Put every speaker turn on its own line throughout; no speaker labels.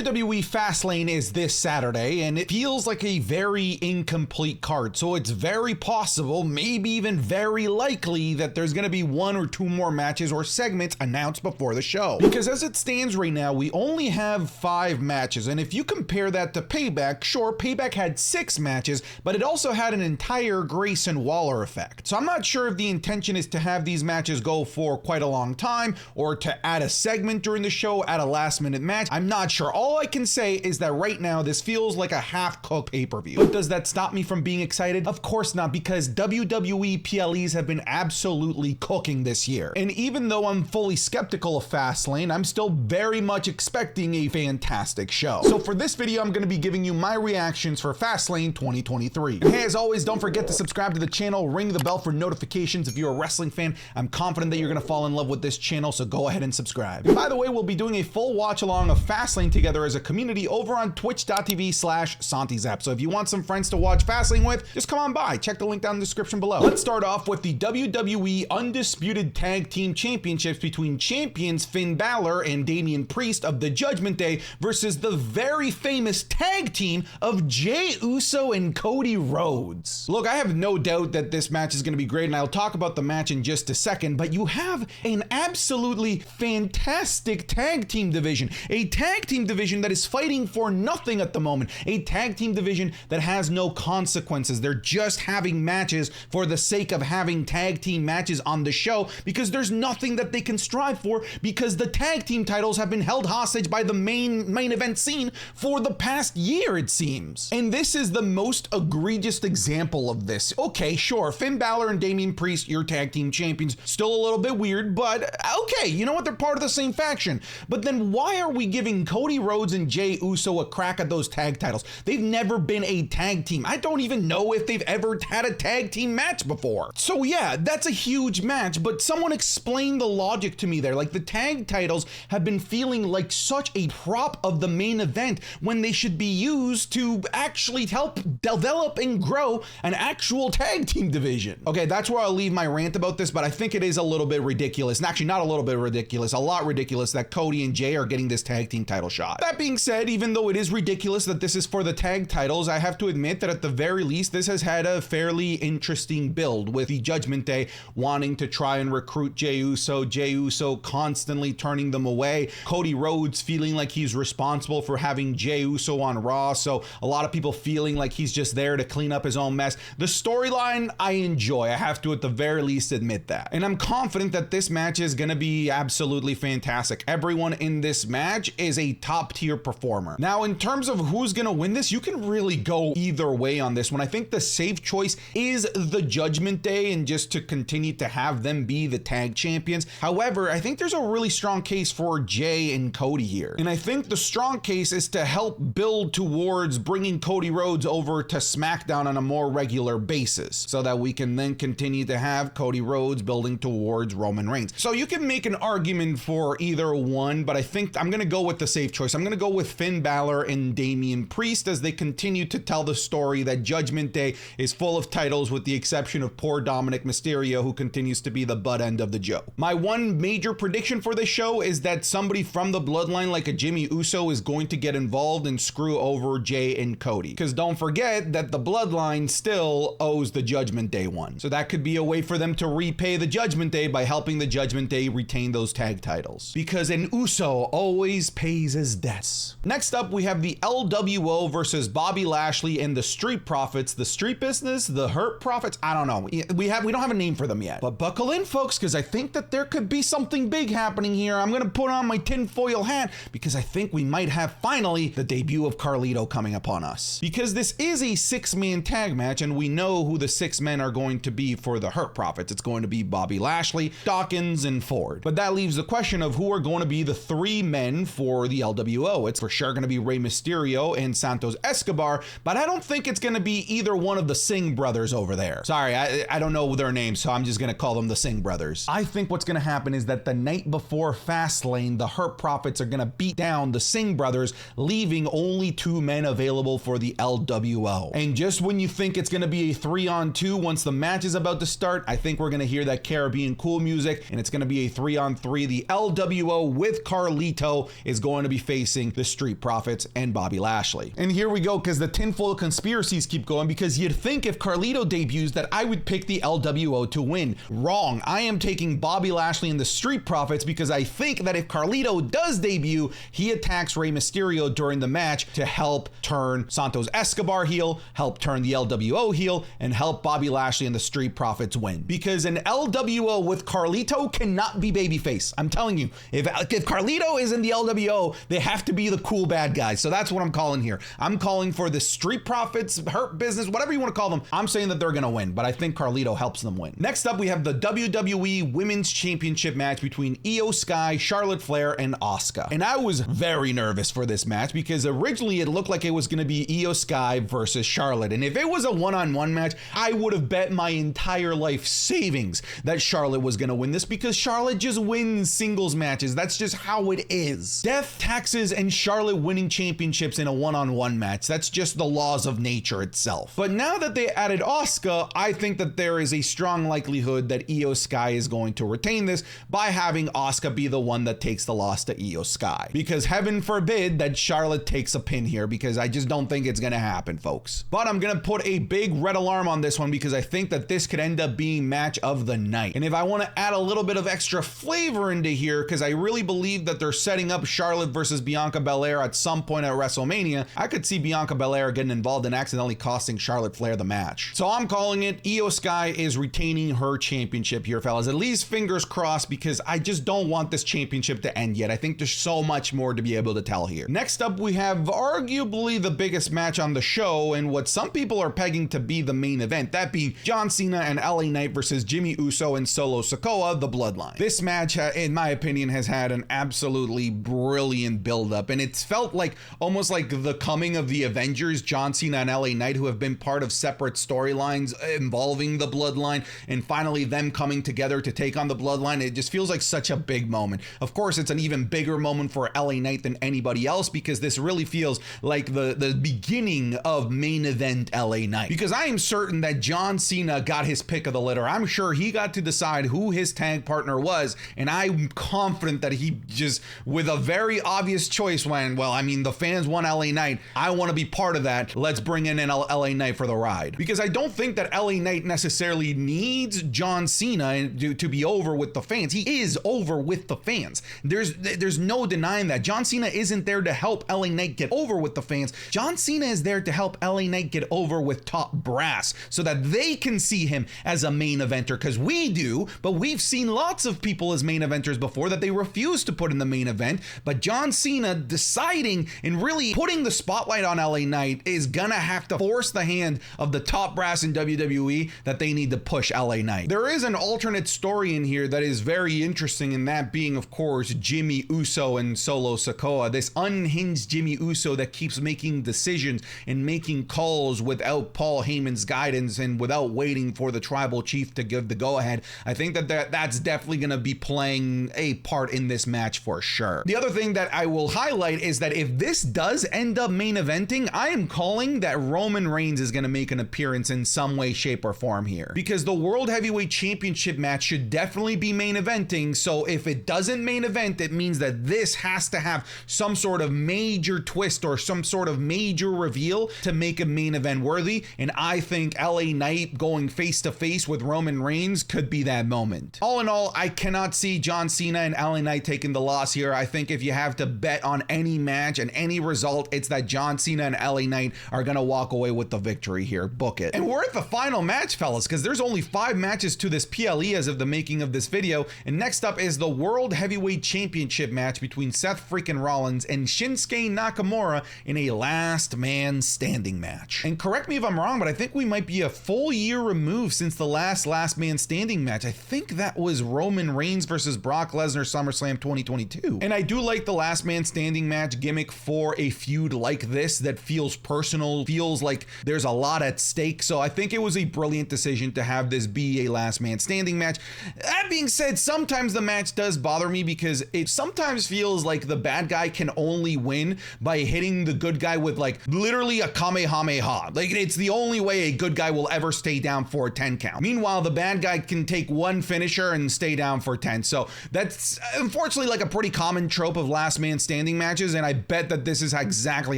WWE Fastlane is this Saturday, and it feels like a very incomplete card, so it's very possible, maybe even very likely, that there's going to be one or two more matches or segments announced before the show. Because as it stands right now, we only have 5 matches, and if you compare that to Payback, sure, Payback had 6 matches, but it also had an entire Grayson Waller effect. So I'm not sure if the intention is to have these matches go for quite a long time, or to add a segment during the show, add a last-minute match. I'm not sure. All I can say is that right now this feels like a half-cooked pay-per-view. But does that stop me from being excited? Of course not, because WWE PLEs have been absolutely cooking this year. And even though I'm fully skeptical of Fastlane, I'm still very much expecting a fantastic show. So for this video, I'm going to be giving you my reactions for Fastlane 2023. And hey, as always, don't forget to subscribe to the channel, ring the bell for notifications. If you're a wrestling fan, I'm confident that you're going to fall in love with this channel, so go ahead and subscribe. And by the way, we'll be doing a full watch along of Fastlane together as a community over on twitch.tv/SantiZap. So if you want some friends to watch Fastlane with, just come on by. Check the link down in the description below. Let's start off with the WWE Undisputed Tag Team Championships between champions Finn Balor and Damian Priest of the Judgment Day versus the very famous tag team of Jey Uso and Cody Rhodes. Look, I have no doubt that this match is going to be great, and I'll talk about the match in just a second, but you have an absolutely fantastic tag team division. A tag team division that is fighting for nothing at the moment. A tag team division that has no consequences. They're just having matches for the sake of having tag team matches on the show because there's nothing that they can strive for, because the tag team titles have been held hostage by the main event scene for the past year, it seems. And this is the most egregious example of this. Okay, sure, Finn Balor and Damian Priest, your tag team champions, still a little bit weird, but okay, you know what? They're part of the same faction. But then why are we giving Cody Rhodes and Jey Uso a crack at those tag titles? They've never been a tag team. I don't even know if they've ever had a tag team match before. So yeah, that's a huge match, but someone explain the logic to me there. Like, the tag titles have been feeling like such a prop of the main event when they should be used to actually help develop and grow an actual tag team division. Okay, that's where I'll leave my rant about this, but I think it is a little bit ridiculous. And actually, not a little bit ridiculous, a lot ridiculous that Cody and Jey are getting this tag team title shot. That being said, even though it is ridiculous that this is for the tag titles, I have to admit that at the very least, this has had a fairly interesting build, with the Judgment Day wanting to try and recruit Jey Uso constantly turning them away, Cody Rhodes feeling like he's responsible for having Jey Uso on Raw, so a lot of people feeling like he's just there to clean up his own mess. The storyline I enjoy, I have to at the very least admit that. And I'm confident that this match is gonna be absolutely fantastic. Everyone in this match is a top tier performer. Now, in terms of who's gonna win this, you can really go either way on this one. I think the safe choice is the Judgment Day, and just to continue to have them be the tag champions. However, I think there's a really strong case for Jey and Cody here. And I think the strong case is to help build towards bringing Cody Rhodes over to SmackDown on a more regular basis, so that we can then continue to have Cody Rhodes building towards Roman Reigns. So you can make an argument for either one, but I think I'm gonna go with the safe choice. I'm gonna go with Finn Balor and Damian Priest as they continue to tell the story that Judgment Day is full of titles, with the exception of poor Dominic Mysterio, who continues to be the butt end of the joke. My one major prediction for this show is that somebody from the Bloodline, like a Jimmy Uso, is going to get involved and screw over Jey and Cody. Because don't forget that the Bloodline still owes the Judgment Day one. So that could be a way for them to repay the Judgment Day by helping the Judgment Day retain those tag titles. Because an Uso always pays his debts. Next up, we have the LWO versus Bobby Lashley and the Street Profits. The Street Business, the Hurt Profits, I don't know. We don't have a name for them yet. But buckle in, folks, because I think that there could be something big happening here. I'm gonna put on my tinfoil hat because I think we might have finally the debut of Carlito coming upon us. Because this is a 6-man tag match, and we know who the 6 men are going to be for the Hurt Profits. It's going to be Bobby Lashley, Dawkins, and Ford. But that leaves the question of who are going to be the 3 men for the LWO. It's for sure going to be Rey Mysterio and Santos Escobar, but I don't think it's going to be either one of the Singh brothers over there. Sorry, I don't know their names, so I'm just going to call them the Singh brothers. I think what's going to happen is that the night before Fastlane, the Hurt Profits are going to beat down the Singh brothers, leaving only 2 men available for the LWO. And just when you think it's going to be a 3-on-2, once the match is about to start, I think we're going to hear that Caribbean cool music, and it's going to be a 3-on-3. The LWO with Carlito is going to be facing facing the Street Profits and Bobby Lashley. And here we go, because the tinfoil conspiracies keep going, because you'd think if Carlito debuts that I would pick the LWO to win. Wrong. I am taking Bobby Lashley and the Street Profits because I think that if Carlito does debut, he attacks Rey Mysterio during the match to help turn Santos Escobar heel, help turn the LWO heel, and help Bobby Lashley and the Street Profits win. Because an LWO with Carlito cannot be babyface. I'm telling you, if Carlito is in the LWO, they have to be the cool bad guys. So that's what I'm calling here. I'm calling for the Street Profits, Hurt Business, whatever you want to call them. I'm saying that they're going to win, but I think Carlito helps them win. Next up, we have the WWE Women's Championship match between Io Sky, Charlotte Flair, and Asuka. And I was very nervous for this match because originally it looked like it was going to be Io Sky versus Charlotte. And if it was a one-on-one match, I would have bet my entire life savings that Charlotte was going to win this because Charlotte just wins singles matches. That's just how it is. Death, taxes, and Charlotte winning championships in a one-on-one match. That's just the laws of nature itself. But now that they added Asuka, I think that there is a strong likelihood that Io Sky is going to retain this by having Asuka be the one that takes the loss to Io Sky. Because heaven forbid that Charlotte takes a pin here, because I just don't think it's going to happen, folks. But I'm going to put a big red alarm on this one because I think that this could end up being match of the night. And if I want to add a little bit of extra flavor into here, because I really believe that they're setting up Charlotte versus Bianca Belair at some point at WrestleMania, I could see Bianca Belair getting involved and accidentally costing Charlotte Flair the match. So I'm calling it Io Sky is retaining her championship here, fellas. At least fingers crossed, because I just don't want this championship to end yet. I think there's so much more to be able to tell here. Next up, we have arguably the biggest match on the show and what some people are pegging to be the main event, that being John Cena and LA Knight versus Jimmy Uso and Solo Sikoa, the Bloodline. This match, in my opinion, has had an absolutely brilliant build-up, and it's felt like almost like the coming of the Avengers, John Cena and LA Knight, who have been part of separate storylines involving the Bloodline, and finally them coming together to take on the Bloodline. It just feels like such a big moment. Of course, it's an even bigger moment for LA Knight than anybody else, because this really feels like the beginning of main event LA Knight. Because I am certain that John Cena got his pick of the litter. I'm sure he got to decide who his tag partner was, and I'm confident that he just, with a very obvious choice, went, well, I mean, the fans want LA Knight. I want to be part of that. Let's bring in an LA Knight for the ride. Because I don't think that LA Knight necessarily needs John Cena to be over with the fans. He is over with the fans. There's no denying that. John Cena isn't there to help LA Knight get over with the fans. John Cena is there to help LA Knight get over with top brass so that they can see him as a main eventer, because we do, but we've seen lots of people as main eventers before that they refuse to put in the main event. But John Cena deciding and really putting the spotlight on LA Knight is gonna have to force the hand of the top brass in WWE that they need to push LA Knight. There is an alternate story in here that is very interesting, and that being, of course, Jimmy Uso and Solo Sikoa. This unhinged Jimmy Uso that keeps making decisions and making calls without Paul Heyman's guidance and without waiting for the tribal chief to give the go-ahead. I think that's definitely going to be playing a part in this match for sure. The other thing that I will highlight is that if this does end up main eventing, I am calling that Roman Reigns is going to make an appearance in some way, shape, or form here, because the World Heavyweight Championship match should definitely be main eventing. So if it doesn't main event, it means that this has to have some sort of major twist or some sort of major reveal to make a main event worthy. And I think LA Knight going face to face with Roman Reigns could be that moment. All in all, I cannot see John Cena and LA Knight taking the loss here. I think if you have to bet on any match and any result, it's that John Cena and LA Knight are going to walk away with the victory here. Book it. And we're at the final match, fellas, because there's only 5 matches to this PLE as of the making of this video. And next up is the World Heavyweight Championship match between Seth freaking Rollins and Shinsuke Nakamura in a last man standing match. And correct me if I'm wrong, but I think we might be a full year removed since the last man standing match. I think that was Roman Reigns versus Brock Lesnar SummerSlam 2022. And I do like the last man standing match gimmick for a feud like this that feels personal, feels like there's a lot at stake. So I think it was a brilliant decision to have this be a last man standing match. That being said, sometimes the match does bother me because it sometimes feels like the bad guy can only win by hitting the good guy with like literally a Kamehameha. Like it's the only way a good guy will ever stay down for a 10 count. Meanwhile, the bad guy can take one finisher and stay down for 10. So that's unfortunately like a pretty common trope of last man standing standing matches, and I bet that this is exactly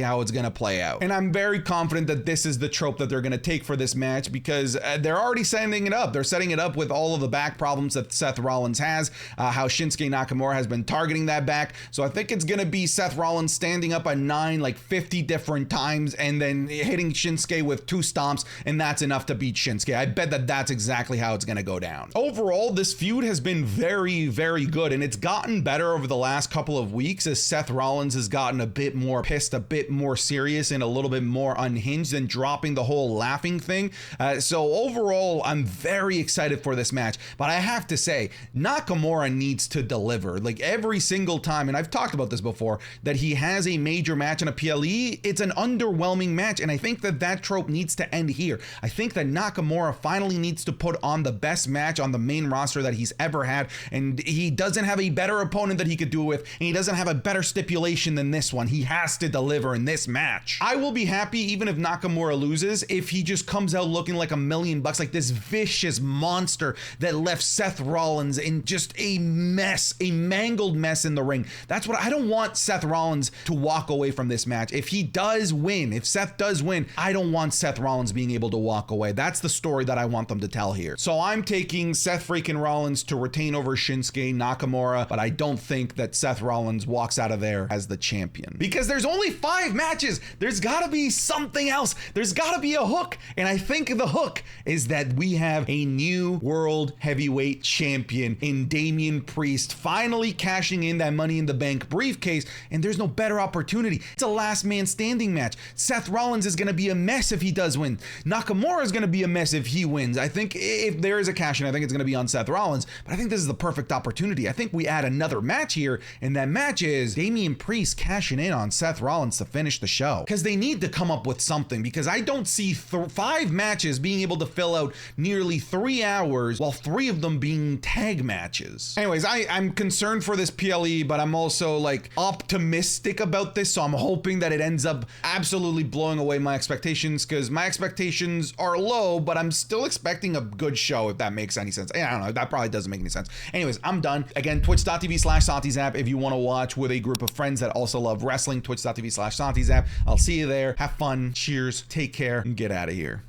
how it's going to play out. And I'm very confident that this is the trope that they're going to take for this match, because they're already setting it up. They're setting it up with all of the back problems that Seth Rollins has, how Shinsuke Nakamura has been targeting that back. So I think it's going to be Seth Rollins standing up a 9 like 50 different times and then hitting Shinsuke with 2 stomps, and that's enough to beat Shinsuke. I bet that that's exactly how it's going to go down. Overall, this feud has been very, very good, and it's gotten better over the last couple of weeks as Seth Rollins has gotten a bit more pissed, a bit more serious, and a little bit more unhinged, and dropping the whole laughing thing. So overall, I'm very excited for this match, but I have to say, Nakamura needs to deliver. Like every single time, and I've talked about this before, that he has a major match in a PLE, it's an underwhelming match, and I think that that trope needs to end here. I think that Nakamura finally needs to put on the best match on the main roster that he's ever had, and he doesn't have a better opponent that he could do it with, and he doesn't have a better stipulation than this one. He has to deliver in this match. I will be happy even if Nakamura loses, if he just comes out looking like $1 million, like this vicious monster that left Seth Rollins in just a mess, a mangled mess in the ring. That's what I don't want Seth Rollins to walk away from this match. If he does win, if Seth does win, I don't want Seth Rollins being able to walk away. That's the story that I want them to tell here. So I'm taking Seth freaking Rollins to retain over Shinsuke Nakamura, but I don't think that Seth Rollins walks out of there as the champion, because there's only 5 matches. There's gotta be something else. There's gotta be a hook. And I think the hook is that we have a new world heavyweight champion in Damian Priest, finally cashing in that Money in the Bank briefcase. And there's no better opportunity. It's a last man standing match. Seth Rollins is gonna be a mess if he does win. Nakamura is gonna be a mess if he wins. I think if there is a cash in, I think it's gonna be on Seth Rollins, but I think this is the perfect opportunity. I think we add another match here, and that match is Damian Priest cashing in on Seth Rollins to finish the show, because they need to come up with something, because I don't see 5 matches being able to fill out nearly 3 hours, while 3 of them being tag matches. Anyways, I'm concerned for this PLE, but I'm also like optimistic about this, so I'm hoping that it ends up absolutely blowing away my expectations, because my expectations are low, but I'm still expecting a good show, if that makes any sense. I don't know, that probably doesn't make any sense. Anyways, I'm done. Again, twitch.tv/SantiZap if you want to watch with a group of friends that also love wrestling. Twitch.tv/SantiZap. I'll see you there. Have fun. Cheers. Take care and get out of here.